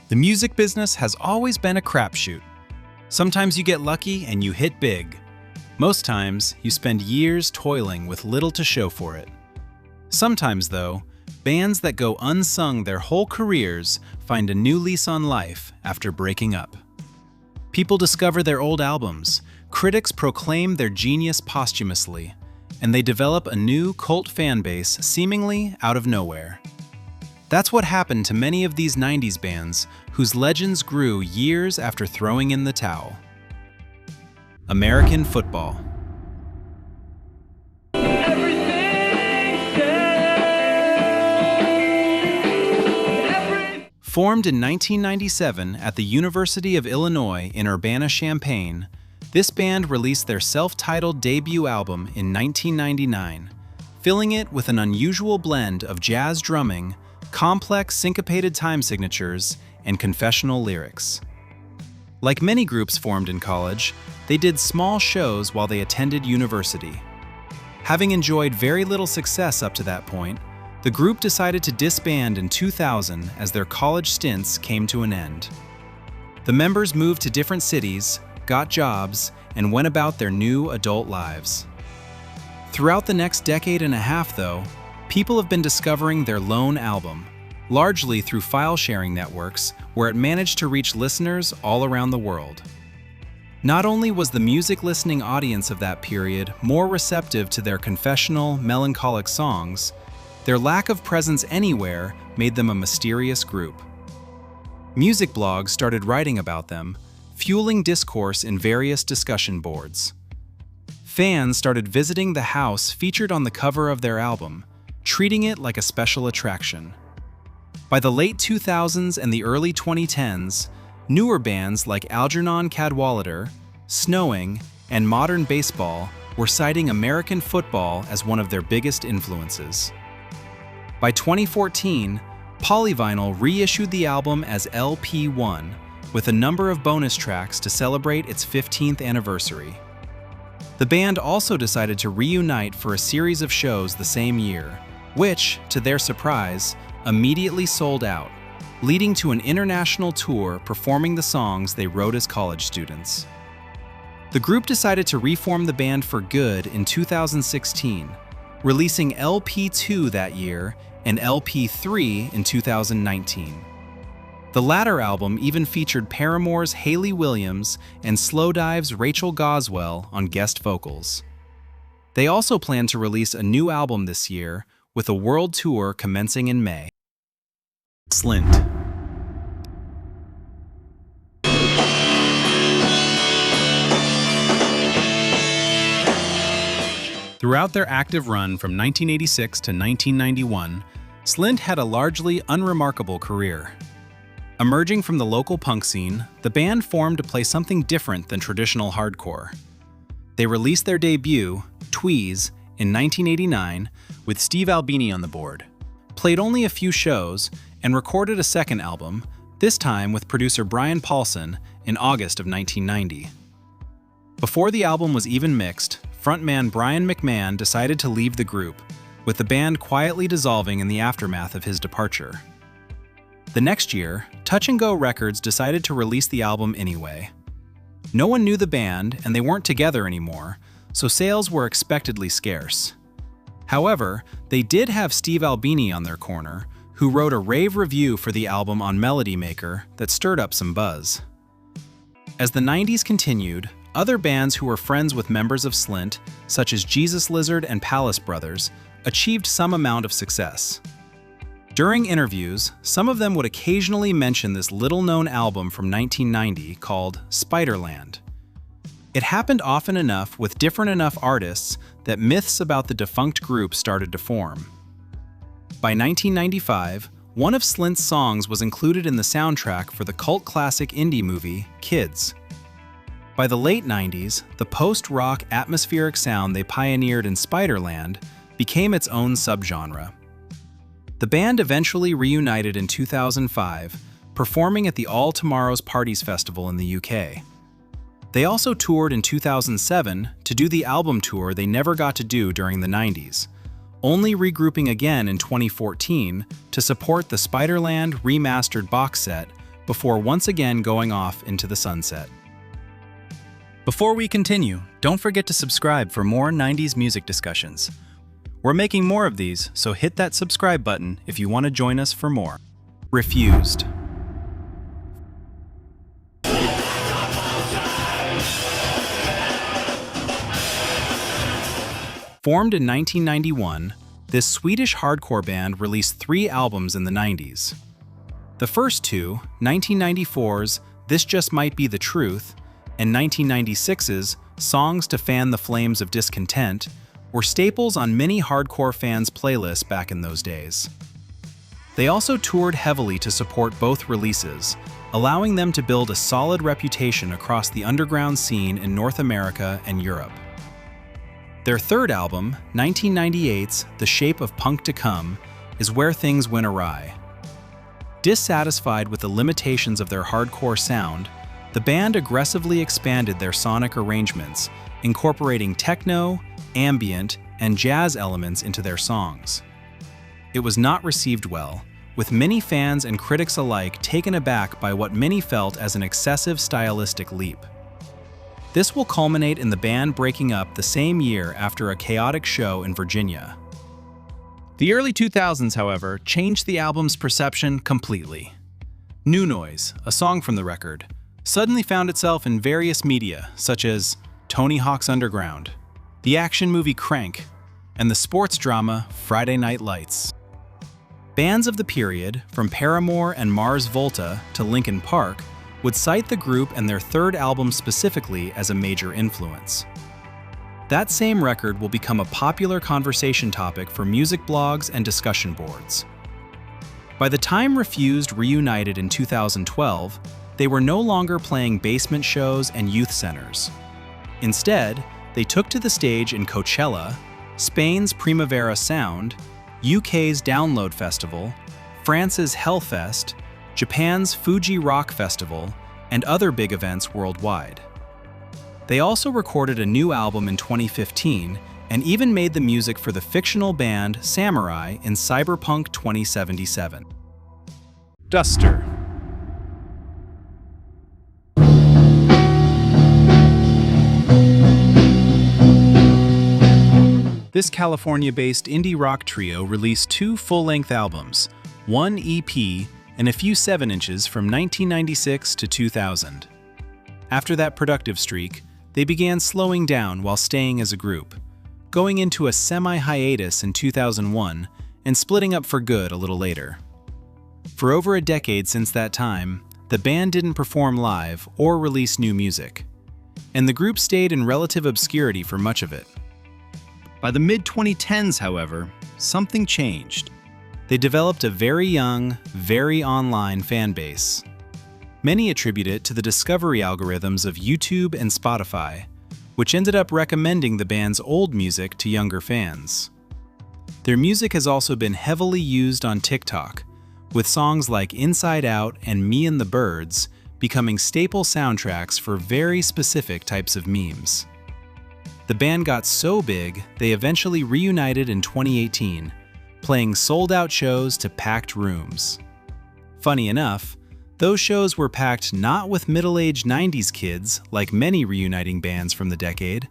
The music business has always been a crapshoot. Sometimes you get lucky and you hit big. Most times, you spend years toiling with little to show for it. Sometimes, though, bands that go unsung their whole careers find a new lease on life after breaking up. People discover their old albums, critics proclaim their genius posthumously, and they develop a new cult fan base seemingly out of nowhere. That's what happened to many of these 90s bands whose legends grew years after throwing in the towel. American football. Formed in 1997 at the University of Illinois in Urbana-Champaign, this band released their self-titled debut album in 1999, filling it with an unusual blend of jazz drumming, complex syncopated time signatures, and confessional lyrics. Like many groups formed in college, they did small shows while they attended university. Having enjoyed very little success up to that point, the group decided to disband in 2000 as their college stints came to an end. The members moved to different cities, got jobs, and went about their new adult lives. Throughout the next decade and a half, though, people have been discovering their lone album, largely through file-sharing networks where it managed to reach listeners all around the world. Not only was the music-listening audience of that period more receptive to their confessional, melancholic songs, their lack of presence anywhere made them a mysterious group. Music blogs started writing about them, fueling discourse in various discussion boards. Fans started visiting the house featured on the cover of their album, treating it like a special attraction. By the late 2000s and the early 2010s, newer bands like Algernon Cadwallader, Snowing, and Modern Baseball were citing American football as one of their biggest influences. By 2014, Polyvinyl reissued the album as LP1, with a number of bonus tracks to celebrate its 15th anniversary. The band also decided to reunite for a series of shows the same year, which, to their surprise, immediately sold out, leading to an international tour performing the songs they wrote as college students. The group decided to reform the band for good in 2016, releasing LP2 that year and LP3 in 2019. The latter album even featured Paramore's Hayley Williams and Slowdive's Rachel Goswell on guest vocals. They also plan to release a new album this year, with a world tour commencing in May. Slint. Throughout their active run from 1986 to 1991, Slint had a largely unremarkable career. Emerging from the local punk scene, the band formed to play something different than traditional hardcore. They released their debut, Tweeze, in 1989 with Steve Albini on the board, played only a few shows, and recorded a second album, this time with producer Brian Paulson, in August of 1990. Before the album was even mixed, frontman Brian McMahon decided to leave the group, with the band quietly dissolving in the aftermath of his departure. The next year, Touch and Go Records decided to release the album anyway. No one knew the band, and they weren't together anymore, so sales were expectedly scarce. However, they did have Steve Albini on their corner, who wrote a rave review for the album on Melody Maker that stirred up some buzz. As the 90s continued, other bands who were friends with members of Slint, such as Jesus Lizard and Palace Brothers, achieved some amount of success. During interviews, some of them would occasionally mention this little-known album from 1990 called Spiderland. It happened often enough with different enough artists that myths about the defunct group started to form. By 1995, one of Slint's songs was included in the soundtrack for the cult classic indie movie, Kids. By the late 90s, the post-rock atmospheric sound they pioneered in Spiderland became its own subgenre. The band eventually reunited in 2005, performing at the All Tomorrow's Parties Festival in the UK. They also toured in 2007 to do the album tour they never got to do during the 90s, only regrouping again in 2014 to support the Spiderland remastered box set before once again going off into the sunset. Before we continue, don't forget to subscribe for more 90s music discussions. We're making more of these, so hit that subscribe button if you want to join us for more. Refused. Formed in 1991, this Swedish hardcore band released 3 albums in the 90s. The first two, 1994's This Just Might Be the Truth and 1996's Songs to Fan the Flames of Discontent, were staples on many hardcore fans' playlists back in those days. They also toured heavily to support both releases, allowing them to build a solid reputation across the underground scene in North America and Europe. Their third album, 1998's The Shape of Punk to Come, is where things went awry. Dissatisfied with the limitations of their hardcore sound, the band aggressively expanded their sonic arrangements, incorporating techno, ambient, and jazz elements into their songs. It was not received well, with many fans and critics alike taken aback by what many felt as an excessive stylistic leap. This will culminate in the band breaking up the same year after a chaotic show in Virginia. The early 2000s, however, changed the album's perception completely. New Noise, a song from the record, suddenly found itself in various media, such as Tony Hawk's Underground, the action movie Crank, and the sports drama Friday Night Lights. Bands of the period, from Paramore and Mars Volta to Linkin Park, would cite the group and their third album specifically as a major influence. That same record will become a popular conversation topic for music blogs and discussion boards. By the time Refused reunited in 2012, they were no longer playing basement shows and youth centers. Instead, they took to the stage in Coachella, Spain's Primavera Sound, UK's Download Festival, France's Hellfest, Japan's Fuji Rock Festival, and other big events worldwide. They also recorded a new album in 2015 and even made the music for the fictional band Samurai in Cyberpunk 2077. Duster. This California-based indie rock trio released 2 full-length albums, 1 EP, and a few 7-inches from 1996 to 2000. After that productive streak, they began slowing down while staying as a group, going into a semi-hiatus in 2001 and splitting up for good a little later. For over a decade since that time, the band didn't perform live or release new music, and the group stayed in relative obscurity for much of it. By the mid-2010s, however, something changed. They developed a very young, very online fan base. Many attribute it to the discovery algorithms of YouTube and Spotify, which ended up recommending the band's old music to younger fans. Their music has also been heavily used on TikTok, with songs like Inside Out and Me and the Birds becoming staple soundtracks for very specific types of memes. The band got so big, they eventually reunited in 2018, playing sold-out shows to packed rooms. Funny enough, those shows were packed not with middle-aged 90s kids like many reuniting bands from the decade.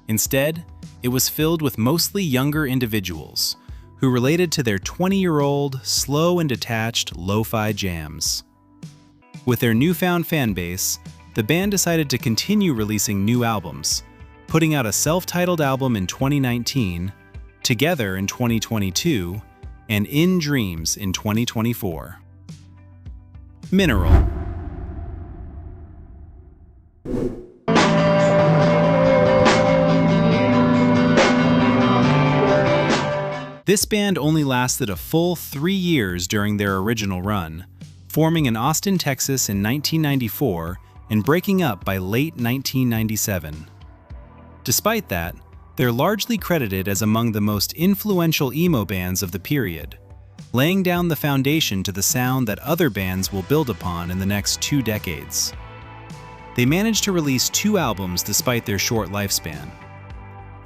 Instead, it was filled with mostly younger individuals who related to their 20-year-old, slow and detached lo-fi jams. With their newfound fan base, the band decided to continue releasing new albums, putting out a self-titled album in 2019, Together in 2022, and In Dreams in 2024. Mineral. This band only lasted a full 3 years during their original run, forming in Austin, Texas in 1994 and breaking up by late 1997. Despite that, they're largely credited as among the most influential emo bands of the period, laying down the foundation to the sound that other bands will build upon in the next 2 decades. They managed to release 2 albums despite their short lifespan.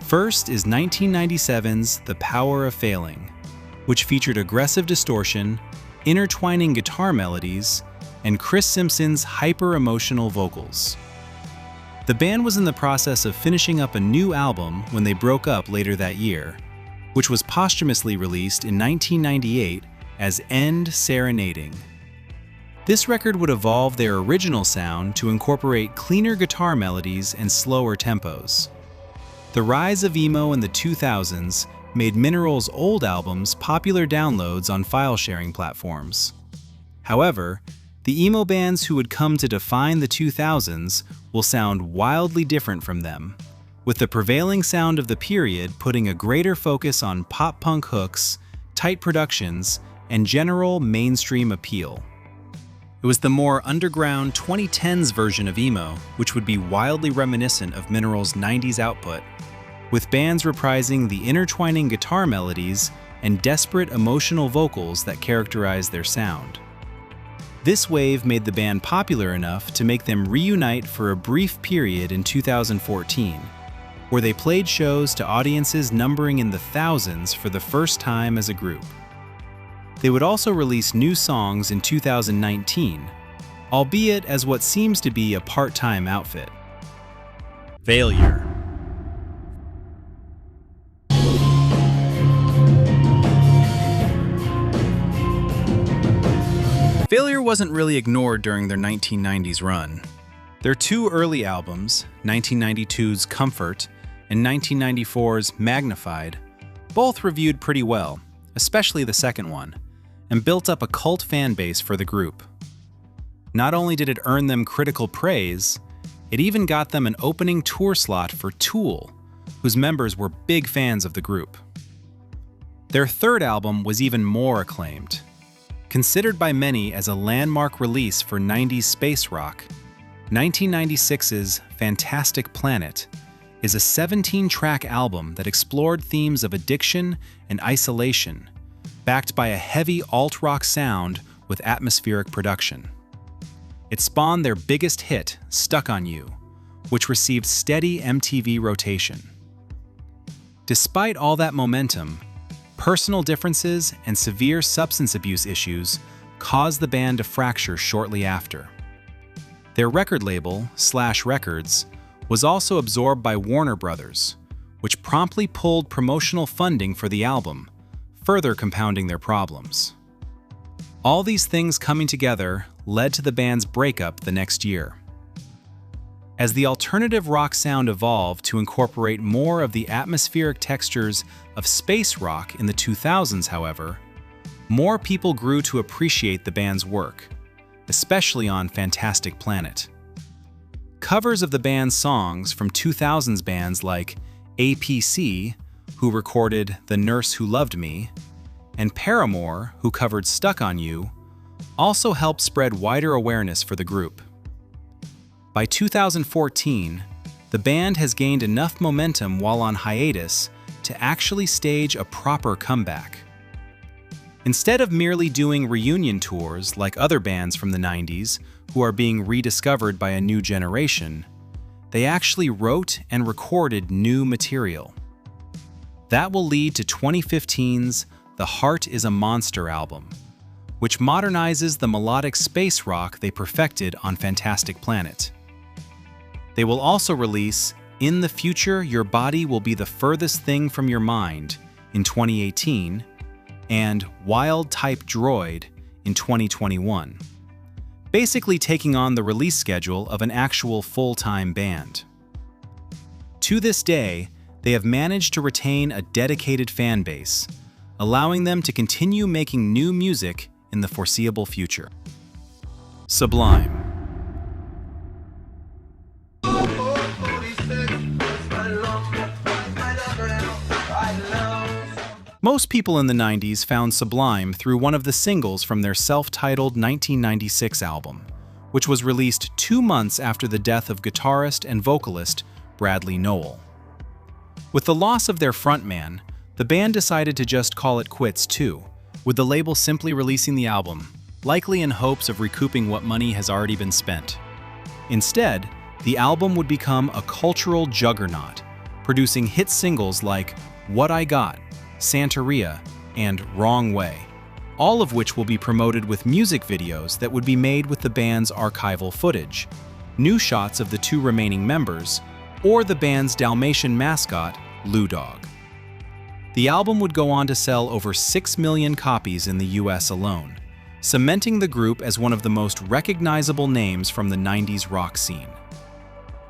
First is 1997's The Power of Failing, which featured aggressive distortion, intertwining guitar melodies, and Chris Simpson's hyper-emotional vocals. The band was in the process of finishing up a new album when they broke up later that year, which was posthumously released in 1998 as End Serenading. This record would evolve their original sound to incorporate cleaner guitar melodies and slower tempos. The rise of emo in the 2000s made Minerals' old albums popular downloads on file-sharing platforms. However, the emo bands who would come to define the 2000s will sound wildly different from them, with the prevailing sound of the period putting a greater focus on pop-punk hooks, tight productions, and general mainstream appeal. It was the more underground 2010s version of emo, which would be wildly reminiscent of Minerals' 90s output, with bands reprising the intertwining guitar melodies and desperate emotional vocals that characterize their sound. This wave made the band popular enough to make them reunite for a brief period in 2014, where they played shows to audiences numbering in the thousands for the first time as a group. They would also release new songs in 2019, albeit as what seems to be a part-time outfit. Failure. Failure wasn't really ignored during their 1990s run. Their two early albums, 1992's Comfort and 1994's Magnified, both reviewed pretty well, especially the second one, and built up a cult fan base for the group. Not only did it earn them critical praise, it even got them an opening tour slot for Tool, whose members were big fans of the group. Their third album was even more acclaimed. Considered by many as a landmark release for 90s space rock, 1996's Fantastic Planet is a 17-track album that explored themes of addiction and isolation, backed by a heavy alt-rock sound with atmospheric production. It spawned their biggest hit, Stuck on You, which received steady MTV rotation. Despite all that momentum, personal differences and severe substance abuse issues caused the band to fracture shortly after. Their record label, Slash Records, was also absorbed by Warner Brothers, which promptly pulled promotional funding for the album, further compounding their problems. All these things coming together led to the band's breakup the next year. As the alternative rock sound evolved to incorporate more of the atmospheric textures of space rock in the 2000s, however, more people grew to appreciate the band's work, especially on Fantastic Planet. Covers of the band's songs from 2000s bands like APC, who recorded The Nurse Who Loved Me, and Paramore, who covered Stuck on You, also helped spread wider awareness for the group. By 2014, the band has gained enough momentum while on hiatus to actually stage a proper comeback. Instead of merely doing reunion tours like other bands from the 90s who are being rediscovered by a new generation, they actually wrote and recorded new material. That will lead to 2015's The Heart is a Monster album, which modernizes the melodic space rock they perfected on Fantastic Planet. They will also release In the Future Your Body Will Be the Furthest Thing from Your Mind in 2018 and Wild Type Droid in 2021, basically taking on the release schedule of an actual full-time band. To this day, they have managed to retain a dedicated fan base, allowing them to continue making new music in the foreseeable future. Sublime. Most people in the 90s found Sublime through one of the singles from their self-titled 1996 album, which was released 2 months after the death of guitarist and vocalist Bradley Nowell. With the loss of their frontman, the band decided to just call it quits too, with the label simply releasing the album, likely in hopes of recouping what money has already been spent. Instead, the album would become a cultural juggernaut, producing hit singles like What I Got, Santeria, and Wrong Way, all of which will be promoted with music videos that would be made with the band's archival footage, new shots of the two remaining members, or the band's Dalmatian mascot, Lou Dog. The album would go on to sell over 6 million copies in the US alone, cementing the group as one of the most recognizable names from the 90s rock scene.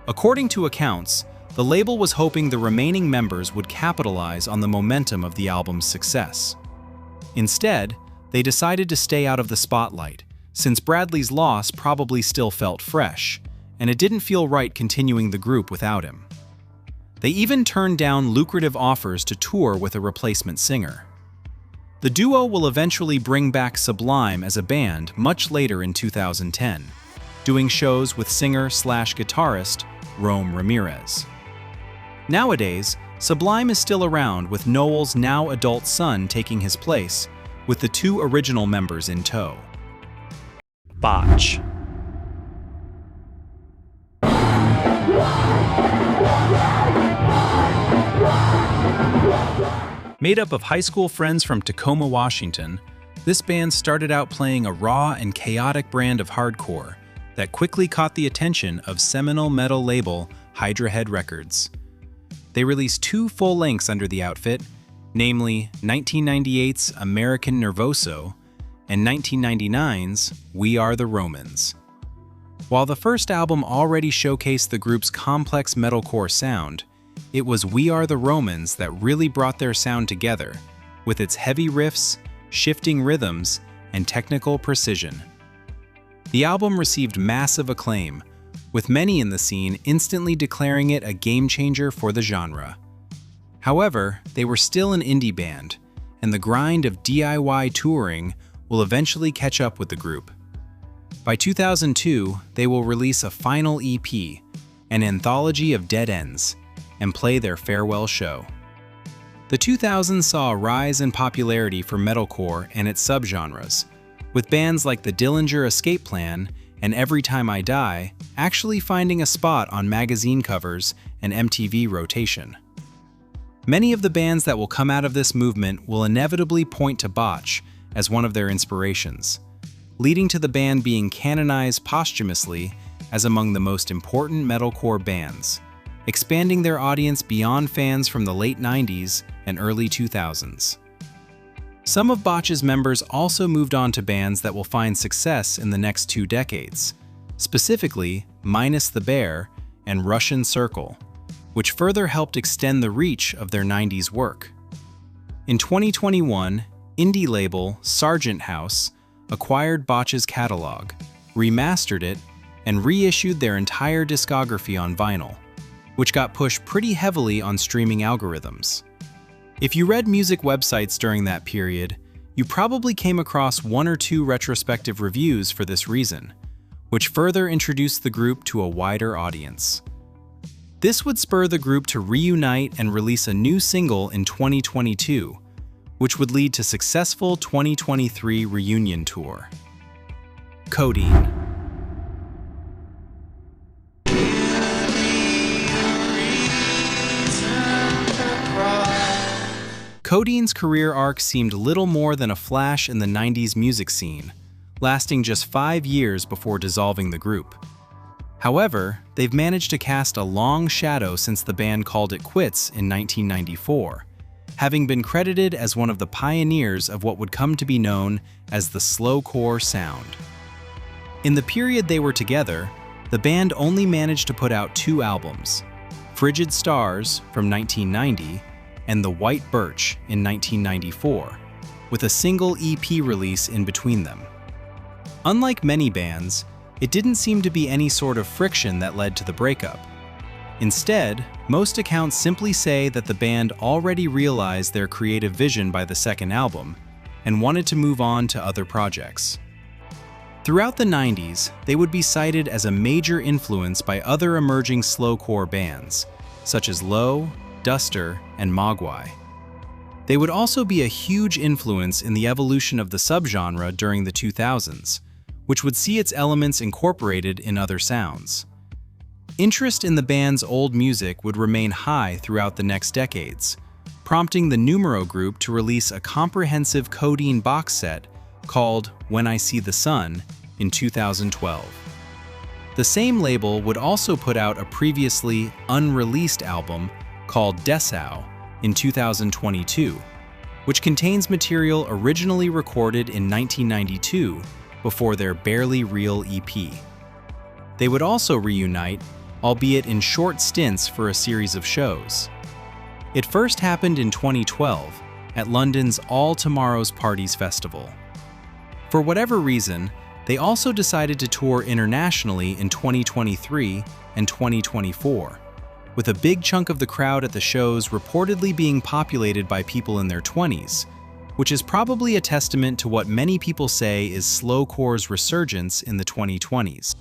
According to accounts, the label was hoping the remaining members would capitalize on the momentum of the album's success. Instead, they decided to stay out of the spotlight, since Bradley's loss probably still felt fresh, and it didn't feel right continuing the group without him. They even turned down lucrative offers to tour with a replacement singer. The duo will eventually bring back Sublime as a band much later in 2010, doing shows with singer-slash-guitarist Rome Ramirez. Nowadays, Sublime is still around with Noel's now adult son taking his place, with the two original members in tow. Botch. Made up of high school friends from Tacoma, Washington, this band started out playing a raw and chaotic brand of hardcore that quickly caught the attention of seminal metal label Hydra Head Records. They released 2 full-lengths under the outfit, namely 1998's American Nervoso and 1999's We Are the Romans. While the first album already showcased the group's complex metalcore sound, it was We Are the Romans that really brought their sound together, with its heavy riffs, shifting rhythms, and technical precision. The album received massive acclaim, with many in the scene instantly declaring it a game-changer for the genre. However, they were still an indie band, and the grind of DIY touring will eventually catch up with the group. By 2002, they will release a final EP, an anthology of dead ends, and play their farewell show. The 2000s saw a rise in popularity for metalcore and its subgenres, with bands like the Dillinger Escape Plan and Every Time I Die actually finding a spot on magazine covers and MTV rotation. Many of the bands that will come out of this movement will inevitably point to Botch as one of their inspirations, leading to the band being canonized posthumously as among the most important metalcore bands, expanding their audience beyond fans from the late 90s and early 2000s. Some of Botch's members also moved on to bands that will find success in the next 2 decades, specifically Minus the Bear and Russian Circle, which further helped extend the reach of their 90s work. In 2021, indie label Sargent House acquired Botch's catalog, remastered it, and reissued their entire discography on vinyl, which got pushed pretty heavily on streaming algorithms. If you read music websites during that period, you probably came across 1 or 2 retrospective reviews for this reason, which further introduced the group to a wider audience. This would spur the group to reunite and release a new single in 2022, which would lead to successful 2023 reunion tour. Codeine. Codeine's career arc seemed little more than a flash in the 90s music scene, lasting just 5 years before dissolving the group. However, they've managed to cast a long shadow since the band called it quits in 1994, having been credited as one of the pioneers of what would come to be known as the slowcore sound. In the period they were together, the band only managed to put out 2 albums, Frigid Stars from 1990 and The White Birch in 1994, with a single EP release in between them. Unlike many bands, it didn't seem to be any sort of friction that led to the breakup. Instead, most accounts simply say that the band already realized their creative vision by the second album and wanted to move on to other projects. Throughout the 90s, they would be cited as a major influence by other emerging slowcore bands, such as Low, Duster, and Mogwai. They would also be a huge influence in the evolution of the subgenre during the 2000s, which would see its elements incorporated in other sounds. Interest in the band's old music would remain high throughout the next decades, prompting the Numero Group to release a comprehensive Codeine box set called When I See the Sun in 2012. The same label would also put out a previously unreleased album called Dessau in 2022, which contains material originally recorded in 1992 before their Barely Real EP. They would also reunite, albeit in short stints for a series of shows. It first happened in 2012 at London's All Tomorrow's Parties festival. For whatever reason, they also decided to tour internationally in 2023 and 2024, with a big chunk of the crowd at the shows reportedly being populated by people in their 20s, which is probably a testament to what many people say is slowcore's resurgence in the 2020s.